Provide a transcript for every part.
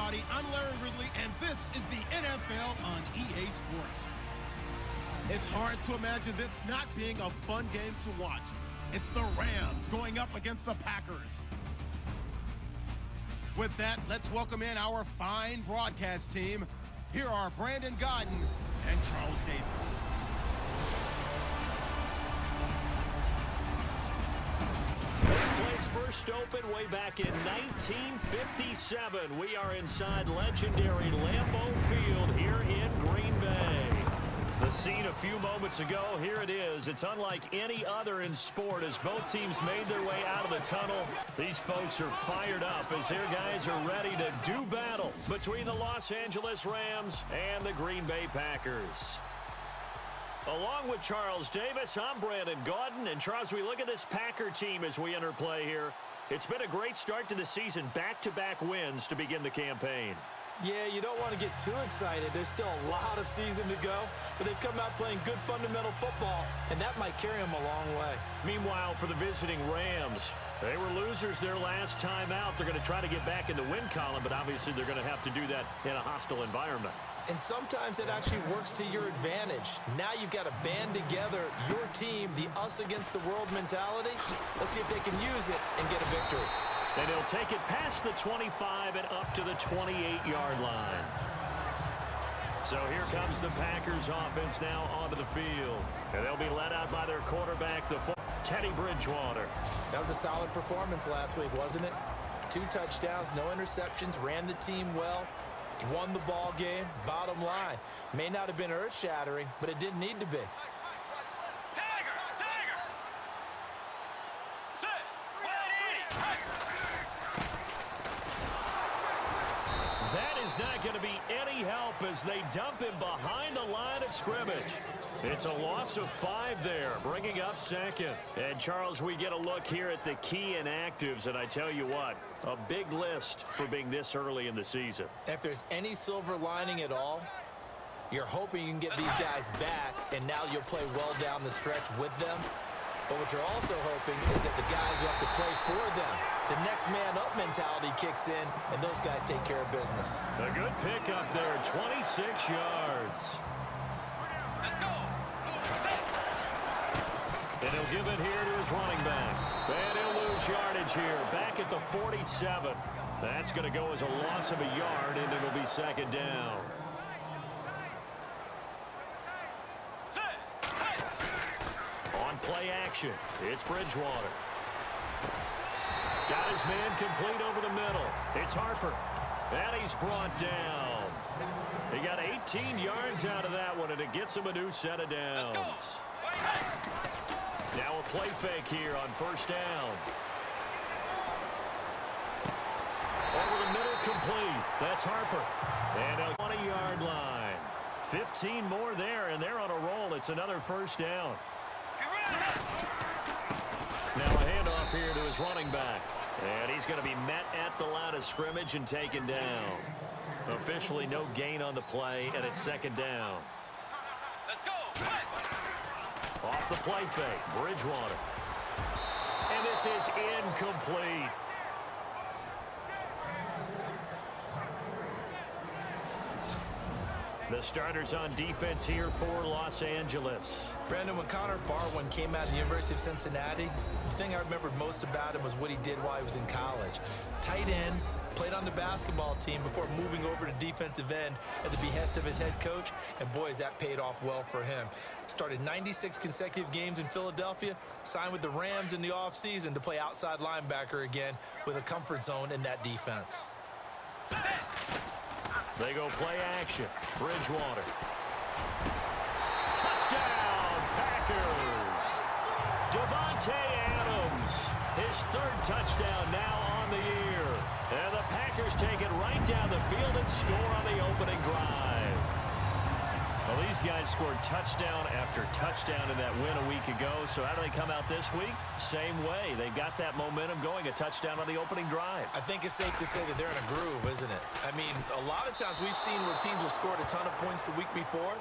everybody. I'm Larry Ridley, and this is the NFL on EA Sports. It's hard to imagine this not being a fun game to watch. It's the Rams going up against the Packers. With that, let's welcome in our fine broadcast team. Here are Brandon Godden and Charles Davis. First open way back in 1957. We are inside legendary Lambeau Field here in Green Bay. The scene a few moments ago, here it is. It's unlike any other in sport as both teams made their way out of the tunnel. These folks are fired up as their guys are ready to do battle between the Los Angeles Rams and the Green Bay Packers. Along with Charles Davis, I'm Brandon Godden. And Charles, we look at this Packer team as we enter play here. It's been a great start to the season, back-to-back wins to begin the campaign. Yeah, you don't want to get too excited. There's still a lot of season to go, but they've come out playing good fundamental football, and that might carry them a long way. Meanwhile, for the visiting Rams, they were losers their last time out. They're going to try to get back in the win column, but obviously they're going to have to do that in a hostile environment. And sometimes it actually works to your advantage. Now you've got to band together your team, the us against the world mentality. Let's see if they can use it and get a victory. And he'll take it past the 25 and up to the 28-yard line. So here comes the Packers offense now onto the field. And they'll be led out by their quarterback, Teddy Bridgewater. That was a solid performance last week, wasn't it? 2 touchdowns, no interceptions, ran the team well. Won the ball game. Bottom line, may not have been earth-shattering, but it didn't need to be. That is not going to be any help as they dump him behind the line of scrimmage. It's a loss of 5 there, bringing up second. And, Charles, we get a look here at the key inactives, and I tell you what, a big list for being this early in the season. If there's any silver lining at all, you're hoping you can get these guys back, and now you'll play well down the stretch with them. But what you're also hoping is that the guys who have to play for them, the next man up mentality kicks in, and those guys take care of business. A good pickup there, 26 yards. And he'll give it here to his running back. And he'll lose yardage here, back at the 47. That's going to go as a loss of a yard, and it'll be second down. On play action, it's Bridgewater. Got his man complete over the middle. It's Harper. And he's brought down. He got 18 yards out of that one, and it gets him a new set of downs. Now a play fake here on first down. Over the middle, complete. That's Harper. And a 20-yard line. 15 more there, and they're on a roll. It's another first down. Now a handoff here to his running back. And he's going to be met at the line of scrimmage and taken down. Officially no gain on the play, and it's second down. Off the play fake, Bridgewater. And this is incomplete. The starters on defense here for Los Angeles. Brandon, when Connor Barwin came out of the University of Cincinnati, the thing I remembered most about him was what he did while he was in college. Tight end, played on the basketball team before moving over to defensive end at the behest of his head coach, and boy, has that paid off well for him. Started 96 consecutive games in Philadelphia, signed with the Rams in the offseason to play outside linebacker again with a comfort zone in that defense. They go play action. Bridgewater. Touchdown, Packers. Davante Adams, his 3rd touchdown now on the year. And the Packers take it right down the field and score on the opening drive. Well, these guys scored touchdown after touchdown in that win a week ago. So how do they come out this week? Same way. They got that momentum going, a touchdown on the opening drive. I think it's safe to say that they're in a groove, isn't it? I mean, a lot of times we've seen where teams have scored a ton of points the week before.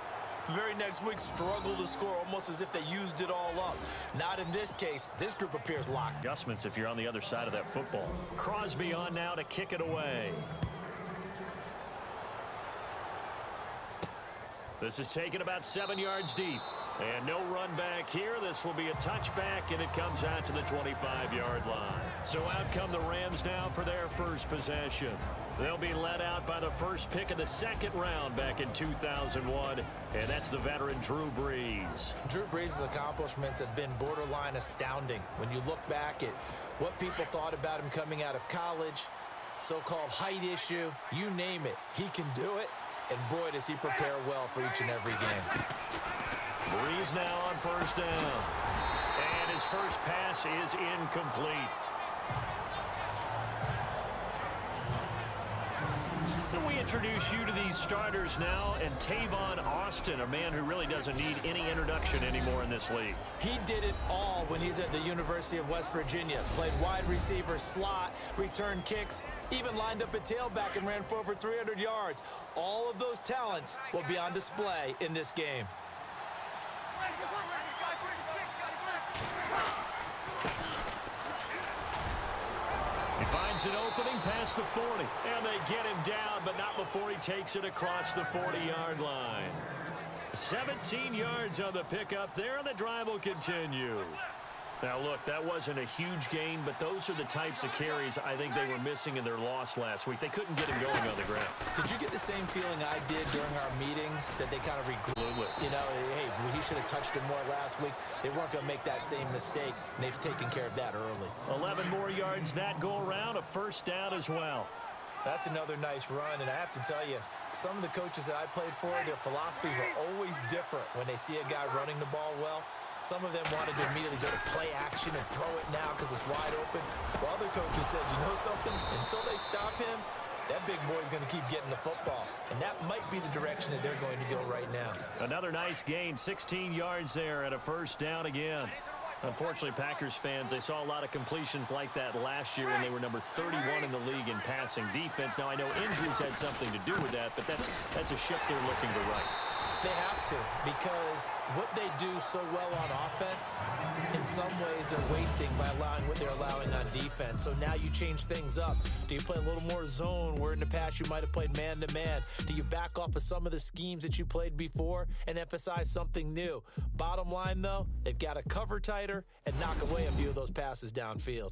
The very next week struggle to score almost as if they used it all up. Not in this case. This group appears locked. Adjustments if you're on the other side of that football. Crosby on now to kick it away. This is taken about 7 yards deep. And no run back here. This will be a touchback, and it comes out to the 25-yard line. So out come the Rams now for their first possession. They'll be led out by the first pick of the second round back in 2001, and that's the veteran Drew Brees. Drew Brees' accomplishments have been borderline astounding. When you look back at what people thought about him coming out of college, so-called height issue, you name it, he can do it. And boy, does he prepare well for each and every game. Brees now on first down. And his first pass is incomplete. We introduce you to these starters now, and Tavon Austin, a man who really doesn't need any introduction anymore in this league. He did it all when he's at the University of West Virginia. Played wide receiver, slot, returned kicks, even lined up at tailback and ran for over 300 yards. All of those talents will be on display in this game. He finds an opening past the 40, and they get him down, but not before he takes it across the 40-yard line. 17 yards on the pickup there, and the drive will continue. Now, look, that wasn't a huge gain, but those are the types of carries I think they were missing in their loss last week. They couldn't get him going on the ground. Did you get the same feeling I did during our meetings, that they kind of regret? You know, hey, he should have touched him more last week. They weren't going to make that same mistake, and they've taken care of that early. 11 more yards that go around, a first down as well. That's another nice run, and I have to tell you, some of the coaches that I played for, their philosophies were always different when they see a guy running the ball well. Some of them wanted to immediately go to play action and throw it now because it's wide open. While other coaches said, you know something? Until they stop him, that big boy's going to keep getting the football. And that might be the direction that they're going to go right now. Another nice gain, 16 yards there, and a first down again. Unfortunately, Packers fans, they saw a lot of completions like that last year when they were number 31 in the league in passing defense. Now, I know injuries had something to do with that, but that's a ship they're looking to right. They have to, because what they do so well on offense, in some ways they're wasting by allowing what they're allowing on defense. So now you change things up. Do you play a little more zone where in the past you might have played man-to-man? Do you back off of some of the schemes that you played before and emphasize something new? Bottom line, though, they've got to cover tighter and knock away a few of those passes downfield.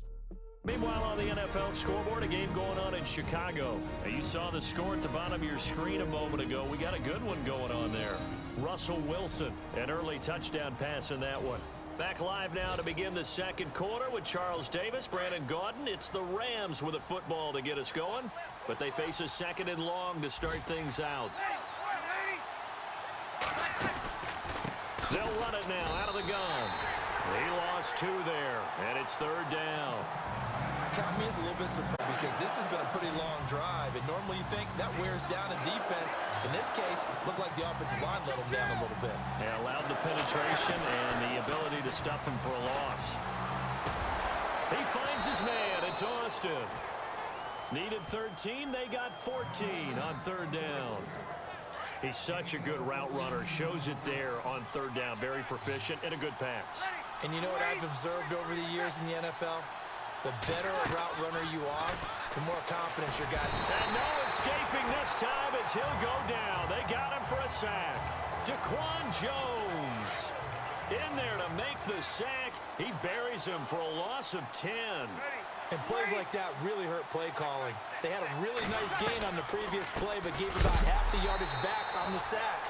Meanwhile, on the NFL scoreboard, a game going on in Chicago. Now, you saw the score at the bottom of your screen a moment ago. We got a good one going on there. Russell Wilson, an early touchdown pass in that one. Back live now to begin the second quarter with Charles Davis, Brandon Gaudin. It's the Rams with a football to get us going, but they face a second and long to start things out. They'll run it now out of the gun. He lost 2 there, and it's third down. Count me as a little bit surprised because this has been a pretty long drive, and normally you think that wears down a defense. In this case, looked like the offensive line let him down a little bit. Yeah, allowed the penetration and the ability to stuff him for a loss. He finds his man. It's Austin. Needed 13. They got 14 on third down. He's such a good route runner. Shows it there on third down. Very proficient and a good pass. And you know what I've observed over the years in the NFL? The better a route runner you are, the more confidence you're got. And no escaping this time as he'll go down. They got him for a sack. Daquan Jones in there to make the sack. He buries him for a loss of 10. And plays like that really hurt play calling. They had a really nice gain on the previous play, but gave about half the yardage back on the sack.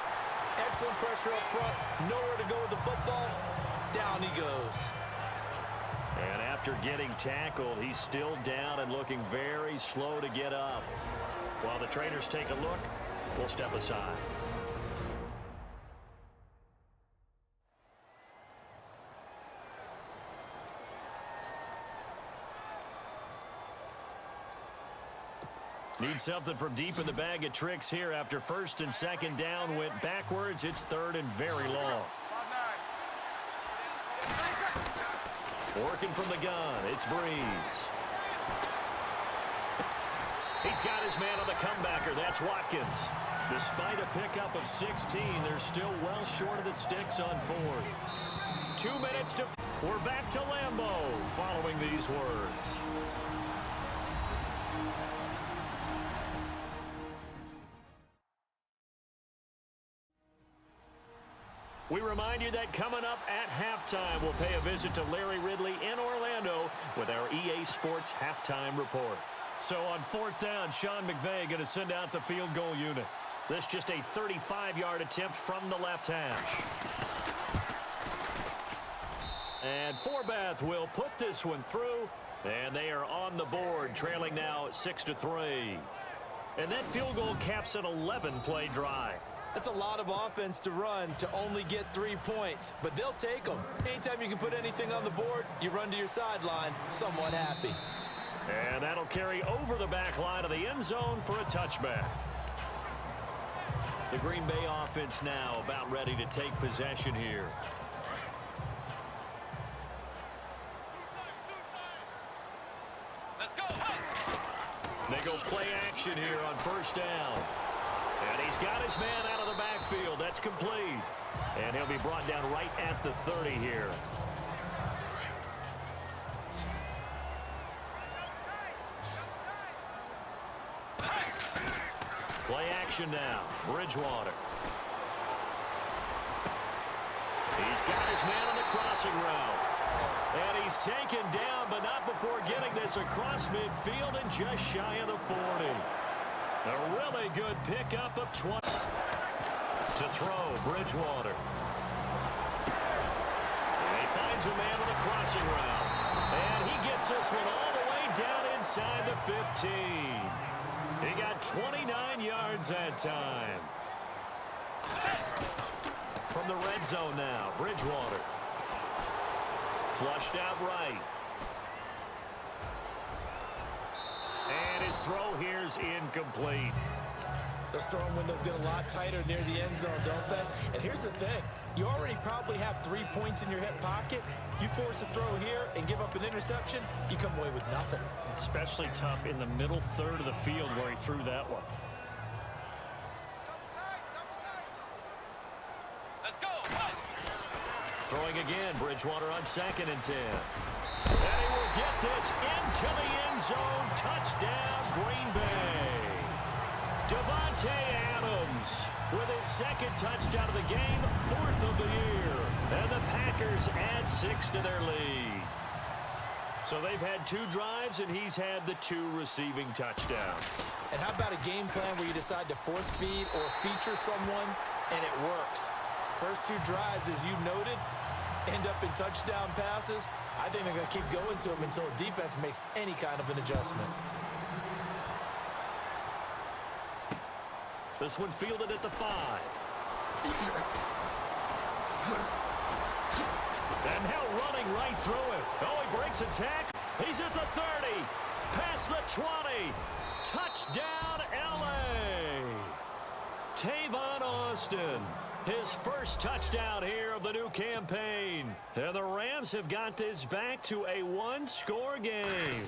Excellent pressure up front. Nowhere to go with the football. Down he goes. And after getting tackled, he's still down and looking very slow to get up. While the trainers take a look, we'll step aside. Need something from deep in the bag of tricks here after first and second down went backwards. It's third and very long. Working from the gun, it's Brees. He's got his man on the comebacker. That's Watkins. Despite a pickup of 16, they're still well short of the sticks on fourth. 2 minutes to... We're back to Lambeau following these words. We remind you that coming up at halftime, we'll pay a visit to Larry Ridley in Orlando with our EA Sports halftime report. So on 4th down, Sean McVay going to send out the field goal unit. This just a 35-yard attempt from the left hash. And Forbath will put this one through, and they are on the board, trailing now 6-3. And that field goal caps an 11-play drive. That's a lot of offense to run to only get 3 points, but they'll take them. Anytime you can put anything on the board, you run to your sideline somewhat happy. And that'll carry over the back line of the end zone for a touchback. The Green Bay offense now about ready to take possession here. Let's go. They go play action here on 1st down. And he's got his man out of the backfield. That's complete. And he'll be brought down right at the 30 here. Play action now. Bridgewater. He's got his man on the crossing route. And he's taken down, but not before getting this across midfield and just shy of the 40. A really good pickup of 20. To throw, Bridgewater. And he finds a man on the crossing route. And he gets this one all the way down inside the 15. He got 29 yards that time. From the red zone now, Bridgewater. Flushed out right. And his throw here's incomplete. Those throwing windows get a lot tighter near the end zone, don't they? And here's the thing. You already probably have 3 points in your hip pocket. You force a throw here and give up an interception, you come away with nothing. Especially tough in the middle third of the field where he threw that one. Let's go. Throwing again, Bridgewater on 2nd and 10. And he will get this into the end zone. Touchdown, Green Bay. Devontae Adams with his 2nd touchdown of the game, 4th of the year. And the Packers add 6 to their lead. So they've had 2 drives, and he's had the 2 receiving touchdowns. And how about a game plan where you decide to force feed or feature someone, and it works? First 2 drives, as you noted, end up in touchdown passes. I think they're going to keep going to them until the defense makes any kind of an adjustment. This one fielded at the 5. And now running right through it. Oh, he breaks a tackle. He's at the 30. Past the 20. Touchdown, L.A. Tavon Austin. His first touchdown here of the new campaign. And the Rams have got this back to a 1-score game.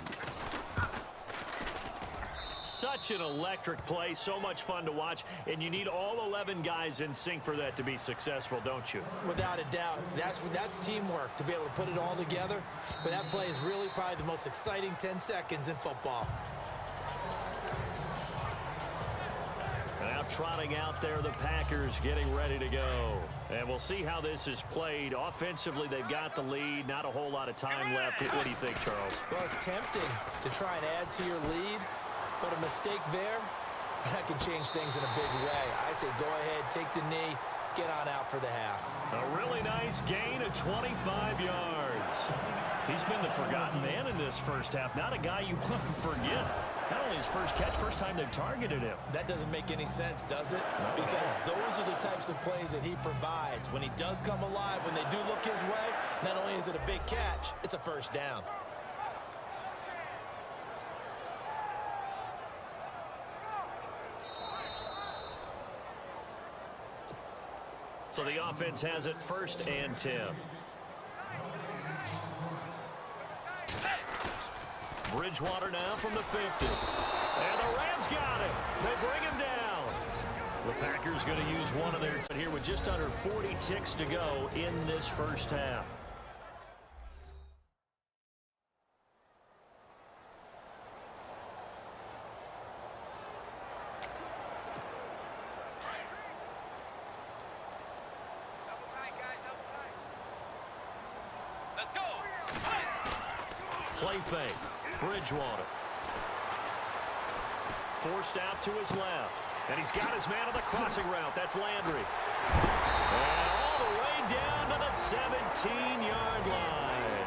Such an electric play, so much fun to watch, and you need all 11 guys in sync for that to be successful, don't you? Without a doubt. That's teamwork to be able to put it all together. But that play is really probably the most exciting 10 seconds in football. And now trotting out there, the Packers getting ready to go. And we'll see how this is played. Offensively, they've got the lead. Not a whole lot of time left. What do you think, Charles? Well, it's tempting to try and add to your lead. But a mistake there, that can change things in a big way. I say go ahead, take the knee, get on out for the half. A really nice gain of 25 yards. He's been the forgotten man in this first half. Not a guy you want to forget. Not only his first catch, first time they've targeted him. That doesn't make any sense, does it? Because those are the types of plays that he provides. When he does come alive, when they do look his way, not only is it a big catch, it's a first down. So the offense has it 1st and 10. Bridgewater now from the 50. And the Rams got it. They bring him down. The Packers going to use one of their here with just under 40 ticks to go in this first half. Play fake. Bridgewater. Forced out to his left. And he's got his man on the crossing route. That's Landry. And all the way down to the 17-yard line.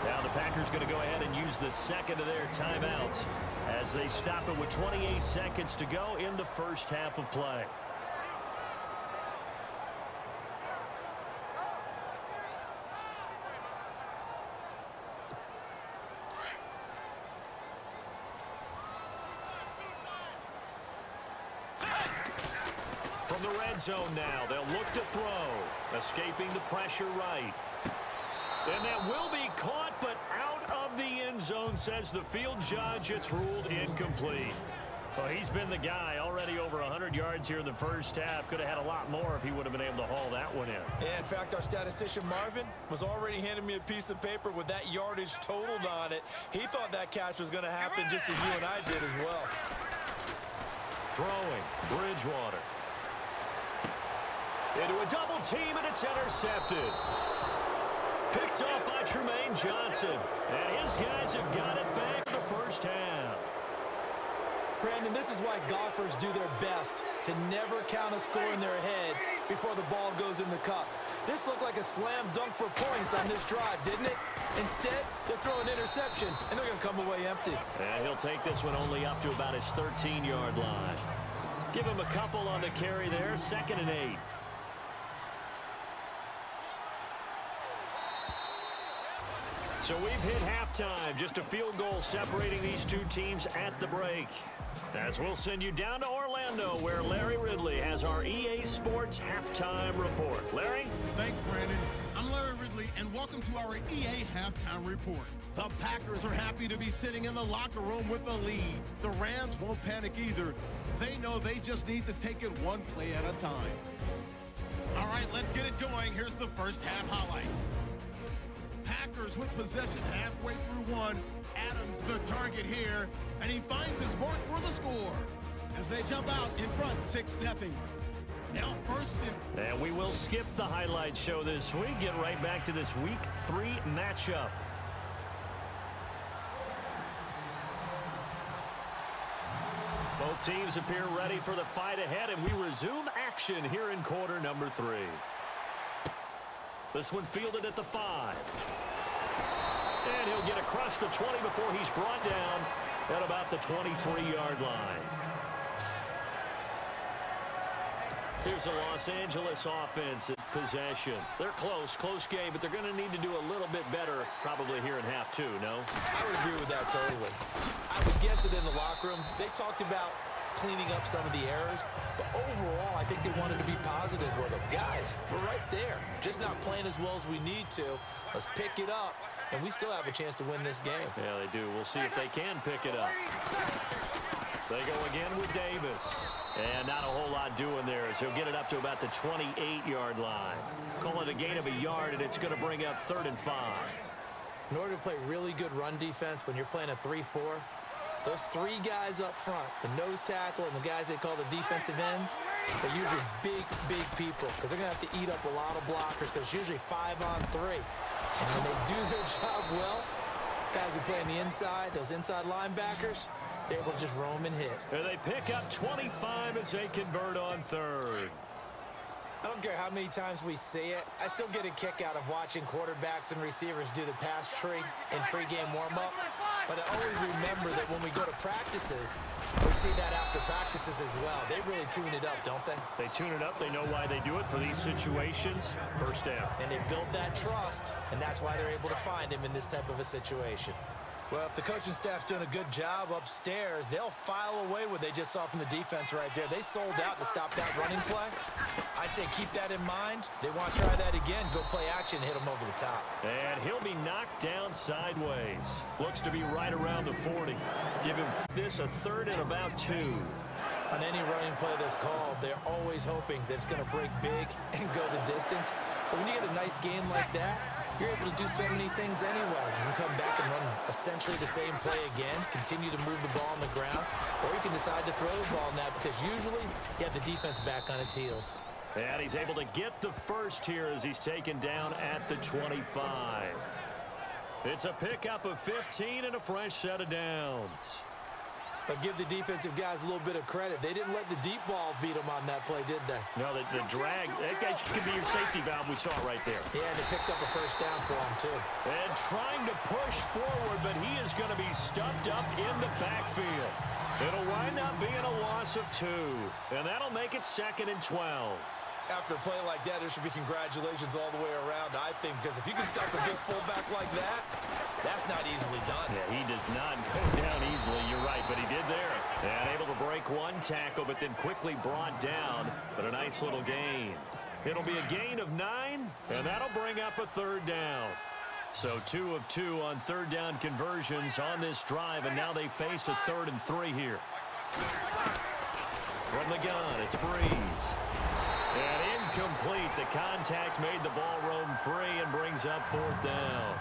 Now the Packers going to go ahead and use the second of their timeouts as they stop it with 28 seconds to go in the first half of play. From the red zone now, they'll look to throw, escaping the pressure right. And that will be caught, but out of the end zone, says the field judge. It's ruled incomplete. Well, he's been the guy, already over 100 yards here in the first half. Could have had a lot more if he would have been able to haul that one in. Yeah, in fact, our statistician Marvin was already handing me a piece of paper with that yardage totaled on it. He thought that catch was going to happen just as you and I did as well. Throwing, Bridgewater. Into a double team, and it's intercepted. Picked off by Tremaine Johnson. And his guys have got it back in the first half. Brandon, this is why golfers do their best to never count a score in their head before the ball goes in the cup. This looked like a slam dunk for points on this drive, didn't it? Instead, they throw an interception, and they're going to come away empty. And he'll take this one only up to about his 13-yard line. Give him a couple on the carry there, 2nd and 8. So we've hit halftime, just a field goal separating these two teams at the break. As we'll send you down to Orlando, where Larry Ridley has our EA Sports Halftime Report. Larry? Thanks, Brandon. I'm Larry Ridley, and welcome to our EA Halftime Report. The Packers are happy to be sitting in the locker room with the lead. The Rams won't panic either. They know they just need to take it one play at a time. All right, let's get it going. Here's the first half highlights. Packers with possession halfway through one. Adams the target here, and he finds his mark for the score as they jump out in front 6-0. Now first and we will skip the highlight show this week. Get right back to this week 3 matchup. Both teams appear ready for the fight ahead, and we resume action here in quarter number 3. This one fielded at the 5. And he'll get across the 20 before he's brought down at about the 23-yard line. Here's a Los Angeles offense in possession. They're close game, but they're going to need to do a little bit better probably here in half 2, no? I would agree with that totally. I would guess it in the locker room. They talked about cleaning up some of the errors, but overall, I think they wanted to be positive with them. Guys, we're right there, just not playing as well as we need to. Let's pick it up, and we still have a chance to win this game. Yeah, they do. We'll see if they can pick it up. They go again with Davis. And not a whole lot doing there as he'll get it up to about the 28-yard line. Call it a gain of a yard, and it's going to bring up 3rd and 5. In order to play really good run defense when you're playing a 3-4, those 3 guys up front, the nose tackle and the guys they call the defensive ends, they're usually big people because they're going to have to eat up a lot of blockers because it's usually 5-on-3. And when they do their job well, guys who play on the inside, those inside linebackers, they're able to just roam and hit. And they pick up 25 as they convert on 3rd. I don't care how many times we see it. I still get a kick out of watching quarterbacks and receivers do the pass tree in pregame warm-up. But I always remember that when we go to practices, we see that after practices as well. They really tune it up, don't they? They tune it up. They know why they do it for these situations. First down. And they build that trust, and that's why they're able to find him in this type of a situation. Well, if the coaching staff's doing a good job upstairs, they'll file away what they just saw from the defense right there. They sold out to stop that running play. I'd say keep that in mind. They want to try that again. Go play action and hit them over the top. And he'll be knocked down sideways. Looks to be right around the 40. Give him this a 3rd and about 2. On any running play that's called, they're always hoping that it's going to break big and go the distance. But when you get a nice game like that, you're able to do so many things anyway. You can come back and run essentially the same play again, continue to move the ball on the ground, or you can decide to throw the ball now because usually you have the defense back on its heels. And he's able to get the first here as he's taken down at the 25. It's a pickup of 15 and a fresh set of downs. But give the defensive guys a little bit of credit. They didn't let the deep ball beat them on that play, did they? No, the drag, that could be your safety valve. We saw it right there. Yeah, and they picked up a first down for him, too. And trying to push forward, but he is going to be stuffed up in the backfield. It'll wind up being a loss of 2, and that'll make it 2nd and 12. After a play like that, there should be congratulations all the way around, I think, because if you can stop a big fullback like that, that's not easily done. Yeah, he does not go down easily. You're right, but he did there. And able to break one tackle, but then quickly brought down. But a nice little gain. It'll be a gain of 9, and that'll bring up a 3rd down. So 2 of 2 on 3rd down conversions on this drive, and now they face a 3rd and 3 here. From the gun, it's Breeze. And incomplete. The contact made the ball roam free and brings up 4th down.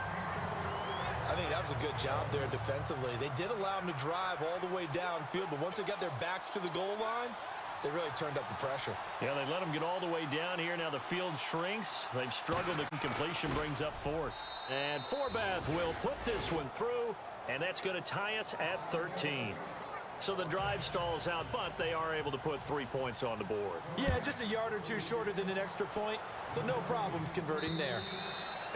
I think that was a good job there defensively. They did allow them to drive all the way downfield, but once they got their backs to the goal line, they really turned up the pressure. Yeah, they let them get all the way down here. Now the field shrinks. They've struggled. The completion brings up 4th. And Forbath will put this one through, and that's going to tie us at 13. So the drive stalls out, but they are able to put 3 points on the board. Yeah, just a yard or 2 shorter than an extra point, so no problems converting there.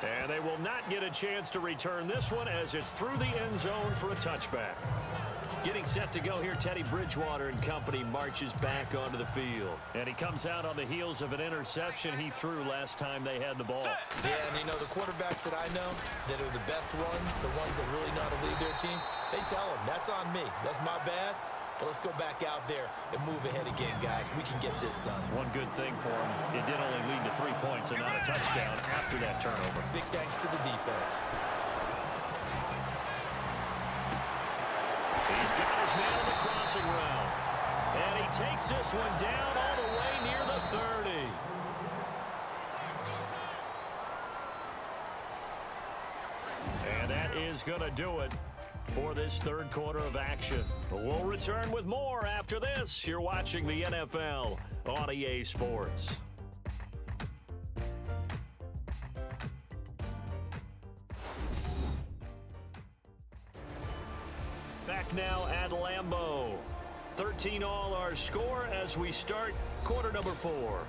And they will not get a chance to return this one as it's through the end zone for a touchback. Getting set to go here, Teddy Bridgewater and company marches back onto the field. And he comes out on the heels of an interception he threw last time they had the ball. Yeah, and you know, the quarterbacks that I know that are the best ones, the ones that really know how to lead their team, they tell them, that's on me. That's my bad. But let's go back out there and move ahead again, guys. We can get this done. One good thing for him, it did only lead to 3 points and not a touchdown after that turnover. Big thanks to the defense. He's got his man on the crossing route. And he takes this one down all the way near the 30. And that is going to do it for this 3rd quarter of action. We'll return with more after this. You're watching the NFL on EA Sports. Back now at Lambeau. 13 all our score as we start quarter number 4.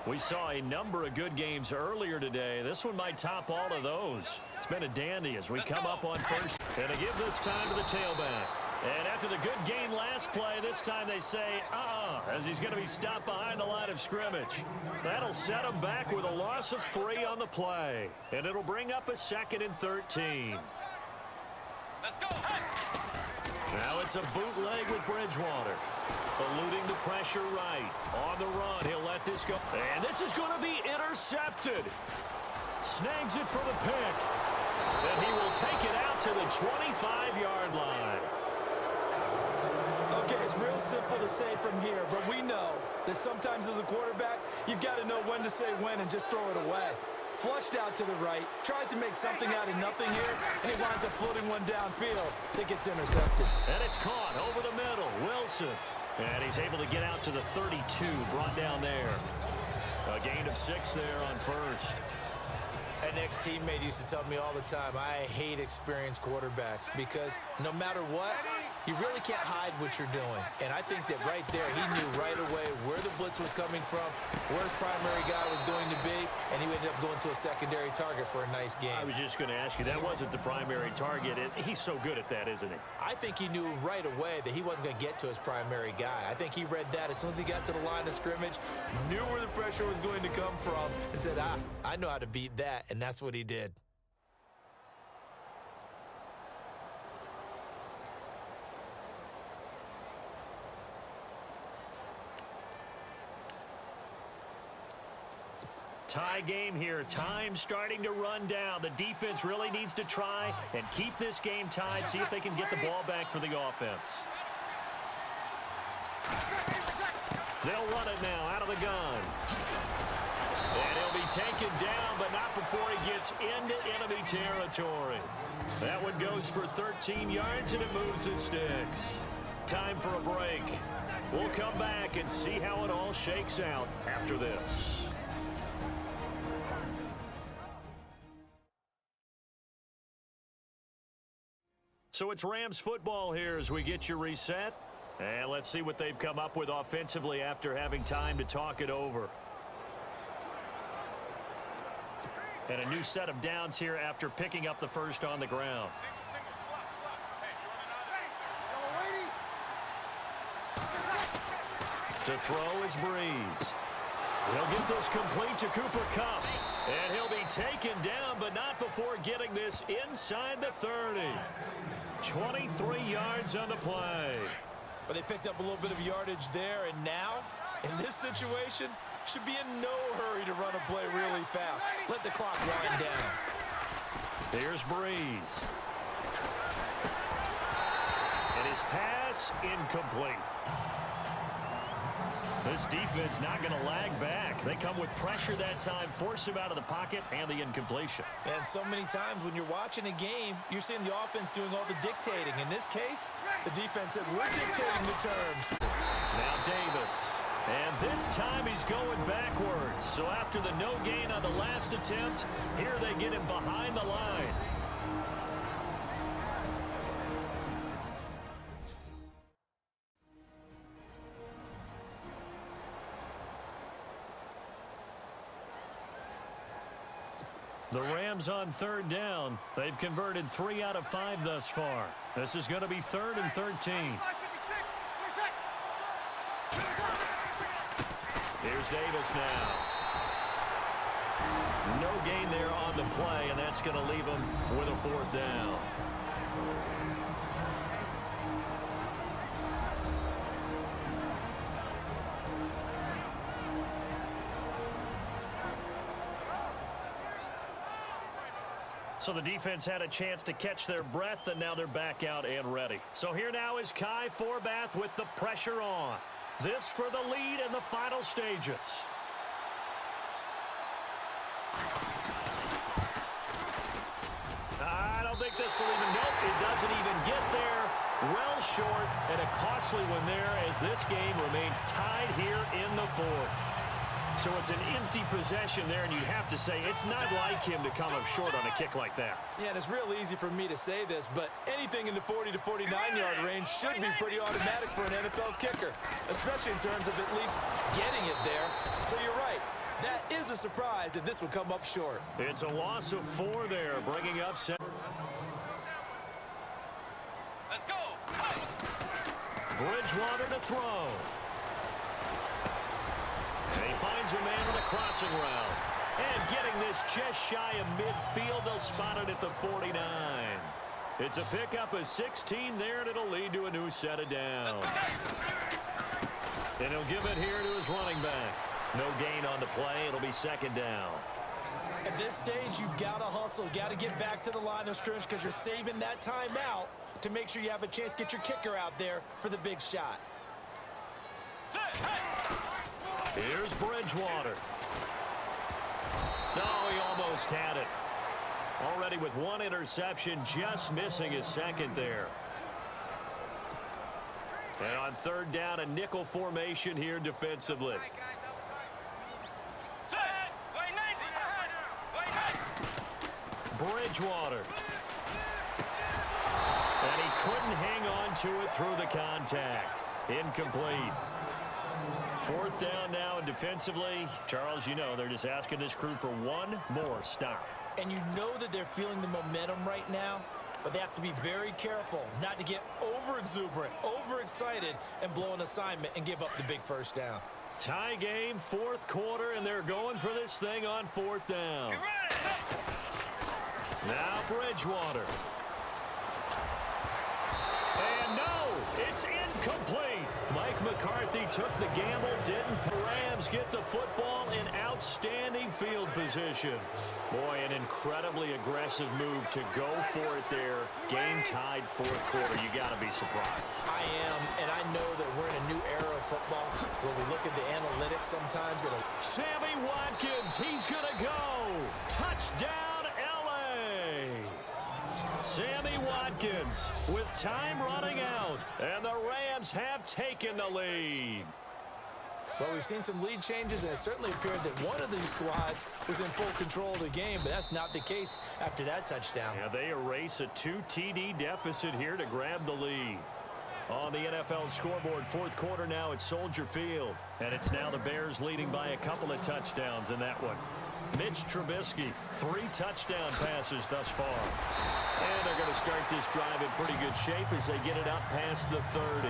We saw a number of good games earlier today. This one might top all of those. It's been a dandy as we come up on first. And they give this time to the tailback. And after the good game last play, this time they say, as he's going to be stopped behind the line of scrimmage. That'll set him back with a loss of 3 on the play. And it'll bring up a 2nd and 13. Let's go. Hey. Now it's a bootleg with Bridgewater. Eluding the pressure right. On the run, he'll let this go. And this is going to be intercepted. Snags it for the pick. And he will take it out to the 25-yard line. Okay, it's real simple to say from here, but we know that sometimes as a quarterback, you've got to know when to say when and just throw it away. Flushed out to the right, tries to make something out of nothing here, and he winds up floating one downfield that gets intercepted. And it's caught over the middle. Wilson. And he's able to get out to the 32, brought down there. A gain of 6 there on first. An ex-teammate used to tell me all the time, I hate experienced quarterbacks because no matter what, you really can't hide what you're doing. And I think that right there, he knew right away where the blitz was coming from, where his primary guy was going to be, and he ended up going to a secondary target for a nice game. I was just going to ask you, that wasn't the primary target. He's so good at that, isn't he? I think he knew right away that he wasn't going to get to his primary guy. I think he read that as soon as he got to the line of scrimmage, knew where the pressure was going to come from, and said, I know how to beat that, and that's what he did. Tie game here. Time starting to run down. The defense really needs to try and keep this game tied, see if they can get the ball back for the offense. They'll run it now out of the gun. And he'll be taken down, but not before he gets into enemy territory. That one goes for 13 yards, and it moves his sticks. Time for a break. We'll come back and see how it all shakes out after this. So it's Rams football here as we get you reset. And let's see what they've come up with offensively after having time to talk it over. And a new set of downs here after picking up the first on the ground. To throw is Breeze. He'll get this complete to Cooper Kupp. And he'll be taken down, but not before getting this inside the 30. 23 yards on the play. But they picked up a little bit of yardage there, and now, in this situation, should be in no hurry to run a play really fast. Let the clock wind down. Here's Breeze. And his pass incomplete. This defense not going to lag back. They come with pressure that time, force him out of the pocket, and the incompletion. And so many times when you're watching a game, you're seeing the offense doing all the dictating. In this case, the defense said, we're dictating the terms. Now Davis. And this time he's going backwards. So after the no gain on the last attempt, here they get him behind the line. The Rams on third down. They've converted 3 out of 5 thus far. This is going to be 3rd and 13. Here's Davis now. No gain there on the play, and that's going to leave him with a 4th down. So the defense had a chance to catch their breath, and now they're back out and ready. So here now is Kai Forbath with the pressure on. This for the lead in the final stages. I don't think this will even, nope, it doesn't even get there. Well short, and a costly one there as this game remains tied here in the 4th. So it's an empty possession there, and you have to say it's not like him to come up short on a kick like that. Yeah, and it's real easy for me to say this, but anything in the 40 to 49-yard range should be pretty automatic for an NFL kicker, especially in terms of at least getting it there. So you're right. That is a surprise that this would come up short. It's a loss of 4 there, bringing up 7. Let's go. Bridgewater to throw. And he finds a man in the crossing route. And getting this just shy of midfield, they'll spot it at the 49. It's a pickup of 16 there, and it'll lead to a new set of downs. And he'll give it here to his running back. No gain on the play. It'll be 2nd down. At this stage, you've got to hustle. Got to get back to the line of scrimmage because you're saving that time out to make sure you have a chance to get your kicker out there for the big shot. Here's Bridgewater. No, he almost had it. Already with 1 interception, just missing his 2nd there. And on 3rd down, a nickel formation here defensively. Bridgewater. And he couldn't hang on to it through the contact. Incomplete. 4th down now, and defensively, Charles, you know, they're just asking this crew for one more stop. And you know that they're feeling the momentum right now, but they have to be very careful not to get over-exuberant, over-excited, and blow an assignment and give up the big 1st down. Tie game, 4th quarter, and they're going for this thing on 4th down. Now Bridgewater. And no, it's incomplete. Mike McCarthy took the gamble, didn't. The Rams get the football in outstanding field position. Boy, an incredibly aggressive move to go for it there. Game tied 4th quarter. You got to be surprised. I am, and I know that we're in a new era of football where we look at the analytics sometimes. Sammy Watkins, he's going to go. Touchdown, L.A. Sammy Watkins with time running out, and the Rams have taken the lead. Well, we've seen some lead changes, and it certainly appeared that one of these squads was in full control of the game, but that's not the case after that touchdown. Yeah, they erase a 2 TD deficit here to grab the lead. On the NFL scoreboard, fourth quarter now at Soldier Field. And it's now the Bears leading by a couple of touchdowns in that one. Mitch Trubisky, 3 touchdown passes thus far. And they're going to start this drive in pretty good shape as they get it up past the 30.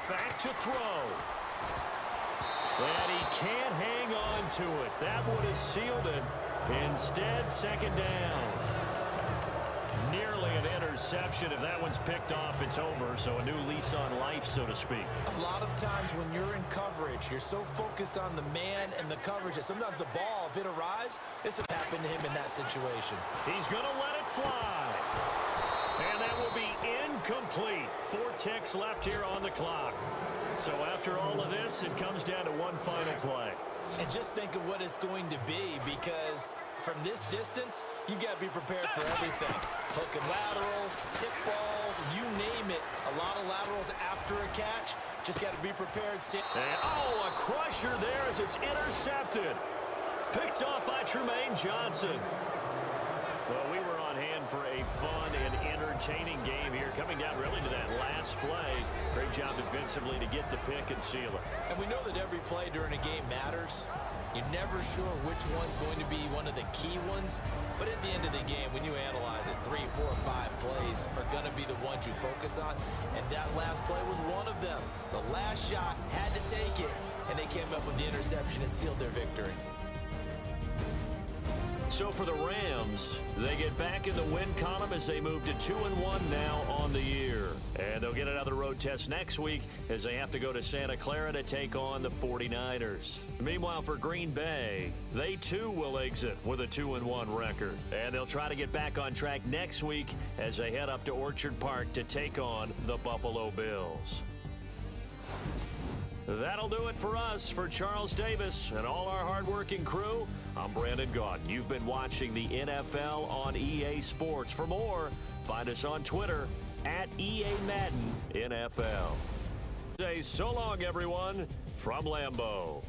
Back to throw. And he can't hang on to it. That would have sealed it. Instead, second down. Nearly an interception. If that one's picked off, it's over. So a new lease on life, so to speak. A lot of times when you're in coverage, you're so focused on the man and the coverage that sometimes the ball, if it arrives, this will happen to him in that situation. He's going to let it fly. And that will be incomplete. 4 ticks left here on the clock. So after all of this, it comes down to one final play. And just think of what it's going to be, because from this distance, you got to be prepared for everything. Hook and laterals, tip balls, you name it. A lot of laterals after a catch. Just got to be prepared. And, oh, a crusher there as it's intercepted. Picked off by Tremaine Johnson. Well, we were on hand for a fun and entertaining game here, coming down really to that last play. Great job defensively to get the pick and seal it. And we know that every play during a game matters. You're never sure which one's going to be one of the key ones. But at the end of the game, when you analyze it, 3, 4, 5 plays are going to be the ones you focus on. And that last play was one of them. The last shot had to take it, and they came up with the interception and sealed their victory. So for the Rams, they get back in the win column as they move to 2-1 now on the year. And they'll get another road test next week as they have to go to Santa Clara to take on the 49ers. Meanwhile, for Green Bay, they too will exit with a 2-1 record. And they'll try to get back on track next week as they head up to Orchard Park to take on the Buffalo Bills. That'll do it for us. For Charles Davis and all our hardworking crew, I'm Brandon Gaudin. You've been watching the NFL on EA Sports. For more, find us on Twitter at EA Madden NFL. Say so long, everyone, from Lambeau.